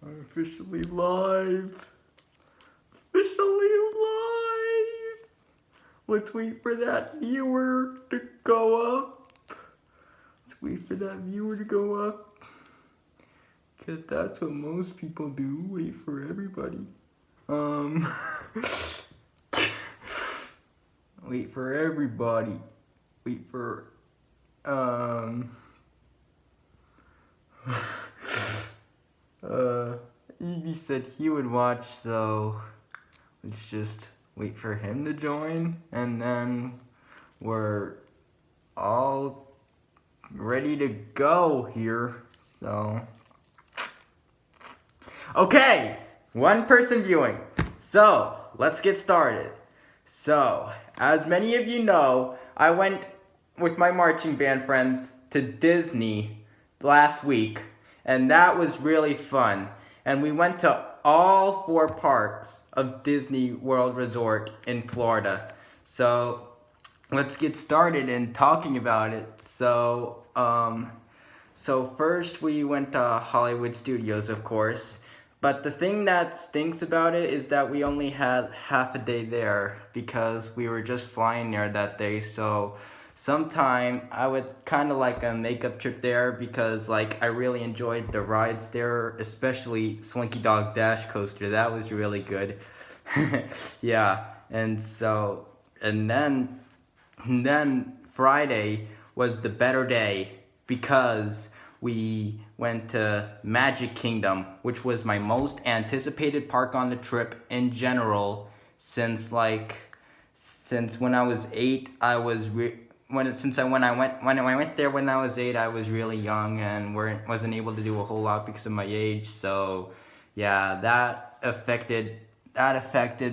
I'm officially live. Officially live. Let's wait for that viewer to go up. Let's wait for that viewer to go up. Because that's what most people do. Wait for everybody. Wait for everybody. Wait for, Evie said he would watch, so let's just wait for him to join, and then we're all ready to go here, so. Okay, one person viewing, so let's get started. So, as many of you know, I went with my marching band friends to Disney last week, and that was really fun. And we went to all 4 parks of Disney World Resort in Florida. So, let's get started in talking about it. So first we went to Hollywood Studios, of course. But the thing that stinks about it is that we only had half a day there because we were just flying there that day. So sometime I would kind of like a makeup trip there because like I really enjoyed the rides there, especially Slinky Dog Dash Coaster. That was really good. Yeah, and then Friday was the better day because we went to Magic Kingdom, which was my most anticipated park on the trip in general since when I was 8. When I went there when I was 8, I was really young and wasn't able to do a whole lot because of my age. So yeah, that affected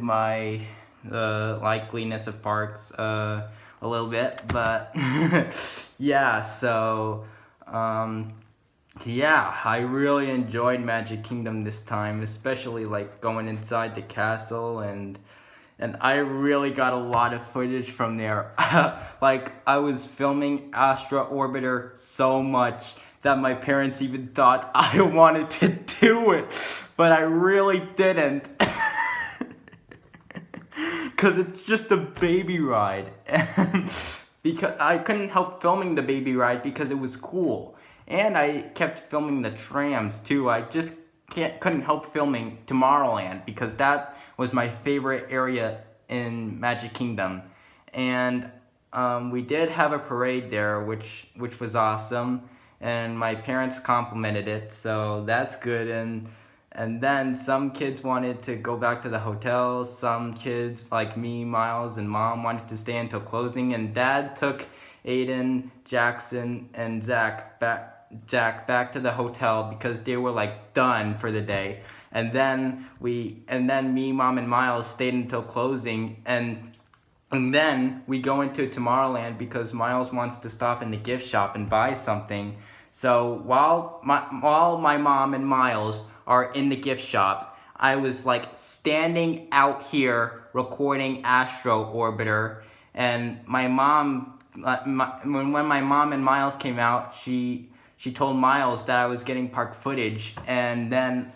my likeliness of parks a little bit, but yeah, so yeah, I really enjoyed Magic Kingdom this time, especially like going inside the castle, and I really got a lot of footage from there. Like I was filming Astra Orbiter so much that my parents even thought I wanted to do it, but I really didn't. Because it's just a baby ride. Because I couldn't help filming the baby ride because it was cool. And I kept filming the trams too. I just couldn't help filming Tomorrowland because that was my favorite area in Magic Kingdom. And we did have a parade there, which was awesome. And my parents complimented it, so that's good. And then some kids wanted to go back to the hotel. Some kids, like me, Miles, and Mom, wanted to stay until closing. And Dad took Aiden, Jackson, and Jack back to the hotel because they were like done for the day. And then me, Mom, and Miles stayed until closing. And then we go into Tomorrowland because Miles wants to stop in the gift shop and buy something. So while my mom and Miles are in the gift shop, I was like standing out here recording Astro Orbiter, and my mom, when my mom and Miles came out, she told Miles that I was getting park footage, and then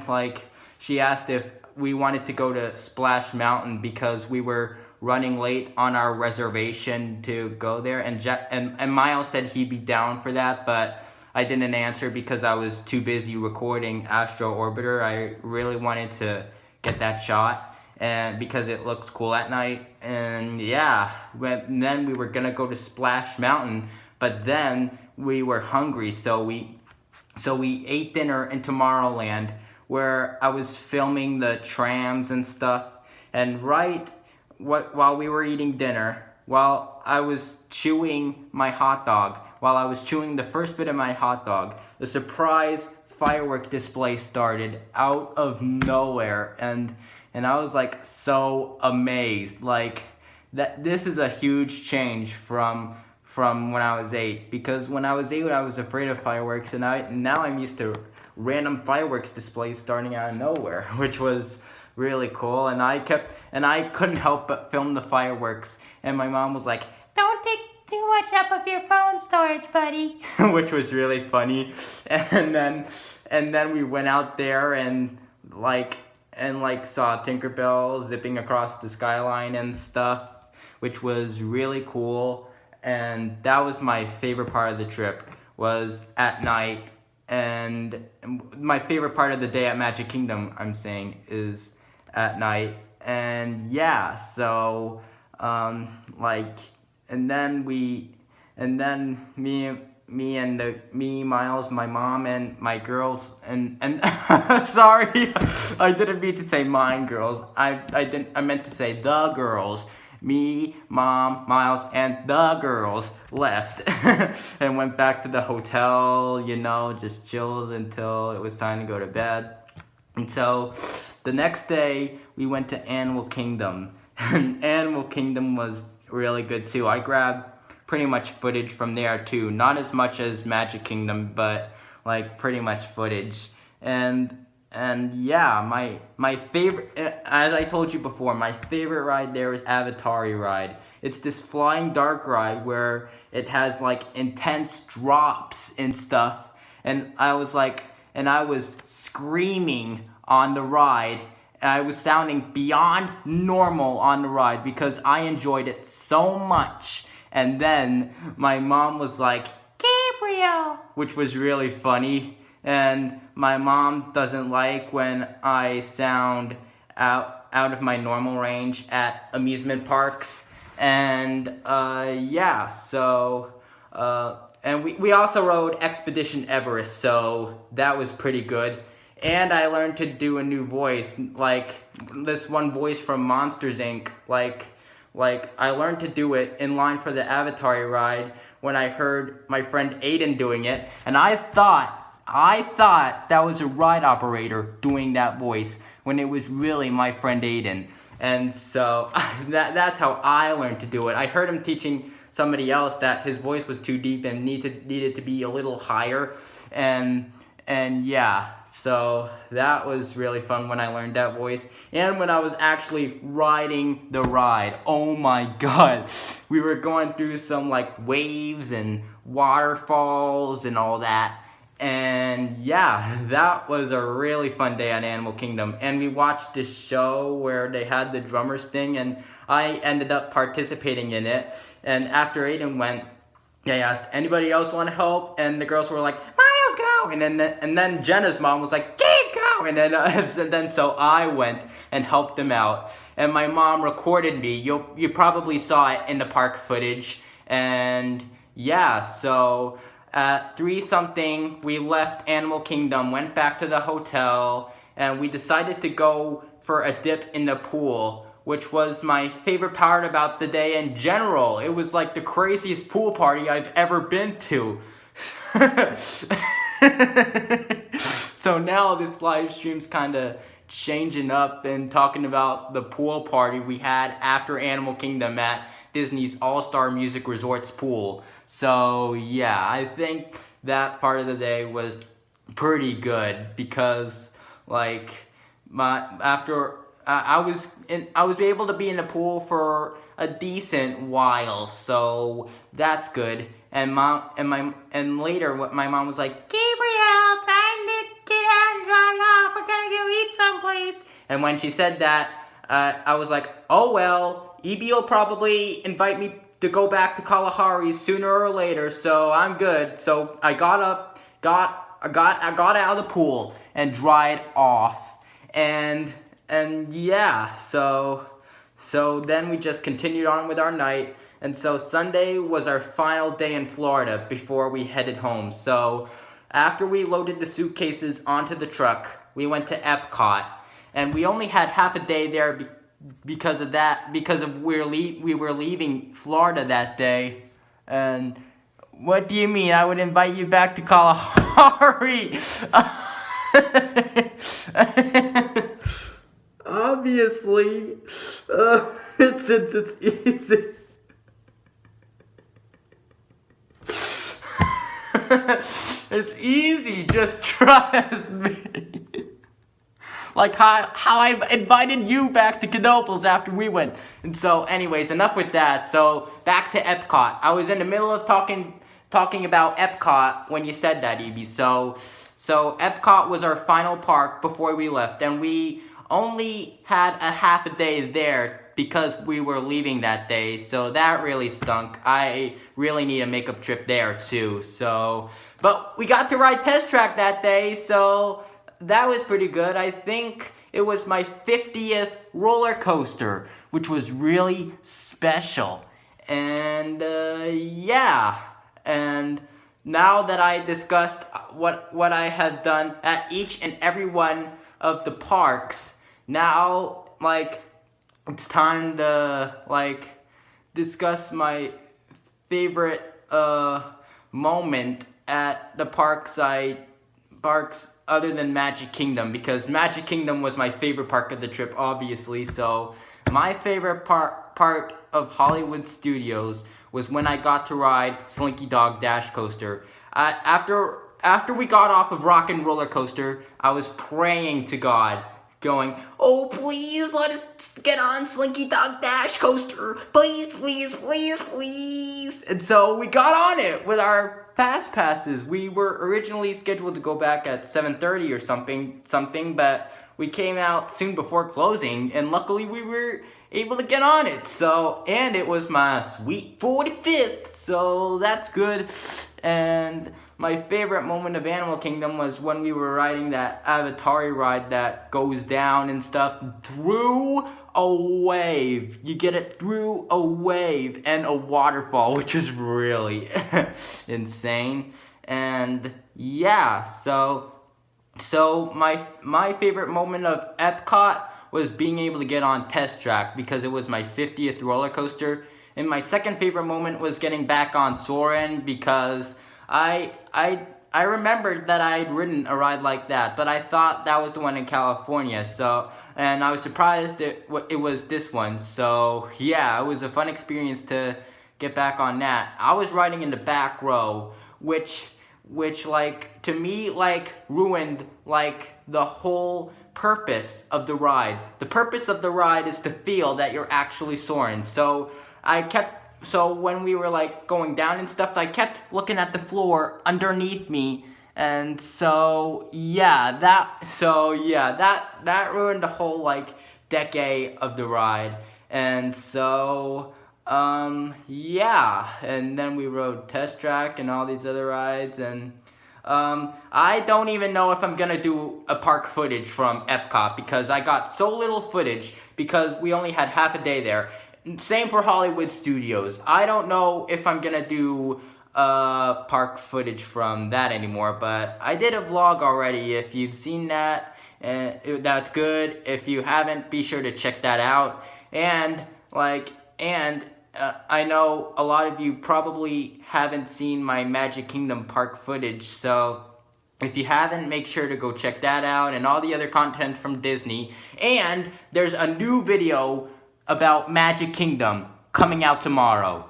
like she asked if we wanted to go to Splash Mountain because we were running late on our reservation to go there, and Miles said he'd be down for that, but I didn't answer because I was too busy recording Astro Orbiter. I really wanted to get that shot, and because it looks cool at night. And yeah, then we were gonna go to Splash Mountain, but then we were hungry, so we ate dinner in Tomorrowland, where I was filming the trams and stuff. And while we were eating dinner, while I was chewing my hot dog, while I was chewing the first bit of my hot dog, the surprise firework display started out of nowhere, and I was like so amazed. Like this is a huge change from when I was 8, because when I was 8 I was afraid of fireworks, and now I'm used to random fireworks displays starting out of nowhere, which was really cool. And I couldn't help but film the fireworks, and my mom was like, "Don't take too much up of your phone storage, buddy," which was really funny. And And then we went out there and like saw Tinkerbell zipping across the skyline and stuff, which was really cool. And that was my favorite part of the trip, was at night. And my favorite part of the day at Magic Kingdom, I'm saying, is at night. And yeah, so like, and then me, Miles, my mom, and my girls, and sorry, I didn't mean to say mine girls. I meant to say the girls. Me, Mom, Miles, and the girls left and went back to the hotel, just chilled until it was time to go to bed. And so the next day we went to Animal Kingdom. And Animal Kingdom was really good too. I grabbed pretty much footage from there too. Not as much as Magic Kingdom, but like pretty much footage. And yeah, my favorite, as I told you before, my favorite ride there is Avatari ride. It's this flying dark ride where it has like intense drops and stuff. And I was screaming on the ride. And I was sounding beyond normal on the ride because I enjoyed it so much. And then my mom was like, Gabriel, which was really funny. And my mom doesn't like when I sound out of my normal range at amusement parks. And yeah, so and we also rode Expedition Everest, so that was pretty good. And I learned to do a new voice, like this one voice from Monsters Inc. Like I learned to do it in line for the Avatari ride when I heard my friend Aiden doing it, and I thought that was a ride operator doing that voice when it was really my friend Aiden. And so that's how I learned to do it. I heard him teaching somebody else that his voice was too deep and needed to be a little higher. And yeah, so that was really fun when I learned that voice. And when I was actually riding the ride, oh my god, we were going through some like waves and waterfalls and all that. And yeah, that was a really fun day at Animal Kingdom. And we watched this show where they had the drummers thing, and I ended up participating in it. And after Aiden went, they asked, anybody else want to help? And the girls were like, Miles, go! And then Jenna's mom was like, Gabe, go! And then so I went and helped them out. And my mom recorded me. You probably saw it in the park footage. And yeah, so at 3-something, we left Animal Kingdom, went back to the hotel, and we decided to go for a dip in the pool, which was my favorite part about the day in general. It was like the craziest pool party I've ever been to. So now this live stream's kind of changing up and talking about the pool party we had after Animal Kingdom at Disney's All-Star Music Resort's pool. So yeah, I think that part of the day was pretty good because like I was able to be in the pool for a decent while, so that's good. And later my mom was like, Gabriel, time to get out and dry off. We're gonna go eat someplace. And when she said that, I was like, oh well, EB will probably invite me to go back to Kalahari sooner or later, so I'm good. So I got up, got out of the pool and dried off, and yeah, so then we just continued on with our night, and so Sunday was our final day in Florida before we headed home. So after we loaded the suitcases onto the truck, we went to Epcot, and we only had half a day there because we were leaving Florida that day. And what do you mean? I would invite you back to Kalahari. Obviously, it's easy. It's easy. Just trust me. Like how I invited you back to Canopus after we went. And so anyways, enough with that. So back to Epcot. I was in the middle of talking about Epcot when you said that, Evie. So So Epcot was our final park before we left, and we only had a half a day there because we were leaving that day, so that really stunk. I really need a makeup trip there too. So, but we got to ride Test Track that day, so that was pretty good. I think it was my 50th roller coaster, which was really special. And yeah, and now that I discussed what I had done at each and every one of the parks, now like it's time to like discuss my favorite moment at the parks other than Magic Kingdom, because Magic Kingdom was my favorite park of the trip, obviously. So my favorite part of Hollywood Studios was when I got to ride Slinky Dog Dash Coaster. After we got off of Rock and Roller Coaster, I was praying to God, going, "Oh, please let us get on Slinky Dog Dash Coaster. Please, please, please, please." And so we got on it with our fast passes. We were originally scheduled to go back at 7:30 or something, but we came out soon before closing, and luckily we were able to get on it. So, and it was my sweet 45th, so that's good. And my favorite moment of Animal Kingdom was when we were riding that Avatari ride that goes down and stuff through a wave. You get it through a wave and a waterfall, which is really insane. And yeah, so my favorite moment of Epcot was being able to get on Test Track because it was my 50th roller coaster. And my second favorite moment was getting back on Soarin' because I remembered that I had ridden a ride like that, but I thought that was the one in California. So, and I was surprised it was this one. So yeah, it was a fun experience to get back on that. I was riding in the back row, which like to me like ruined like the whole purpose of the ride. The purpose of the ride is to feel that you're actually soaring. So when we were like going down and stuff, I kept looking at the floor underneath me, and so yeah, that ruined the whole like decade of the ride. And so yeah, and then we rode Test Track and all these other rides, and I don't even know if I'm gonna do a park footage from Epcot because I got so little footage because we only had half a day there. Same for Hollywood Studios. I don't know if I'm gonna do park footage from that anymore, but I did a vlog already. If you've seen that, that's good. If you haven't, be sure to check that out. And I know a lot of you probably haven't seen my Magic Kingdom park footage, so if you haven't, make sure to go check that out and all the other content from Disney. And there's a new video about Magic Kingdom coming out tomorrow.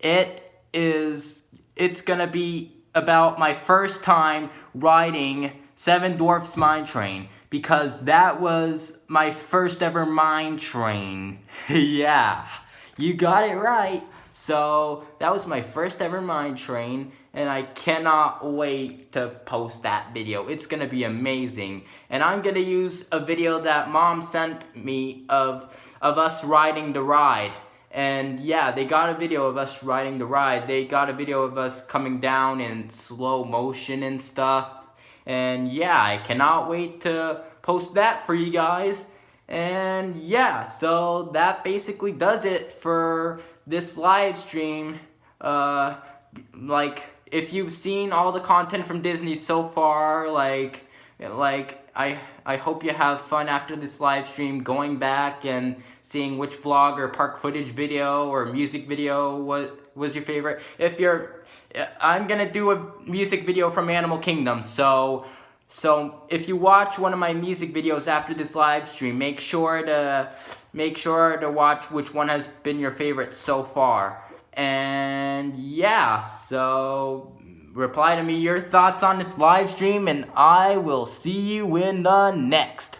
It's gonna be about my first time riding Seven Dwarfs Mine Train, because that was my first ever mine train. Yeah, you got it right. So that was my first ever mine train, and I cannot wait to post that video. It's gonna be amazing. And I'm gonna use a video that Mom sent me of us riding the ride. And yeah, they got a video of us riding the ride. They got a video of us coming down in slow motion and stuff. And yeah, I cannot wait to post that for you guys. And yeah, so that basically does it for this live stream. Like, if you've seen all the content from Disney so far, I hope you have fun after this live stream going back and seeing which vlog or park footage video or music video was your favorite. I'm gonna do a music video from Animal Kingdom, so if you watch one of my music videos after this live stream, make sure to watch which one has been your favorite so far. And yeah, so reply to me your thoughts on this live stream, and I will see you in the next.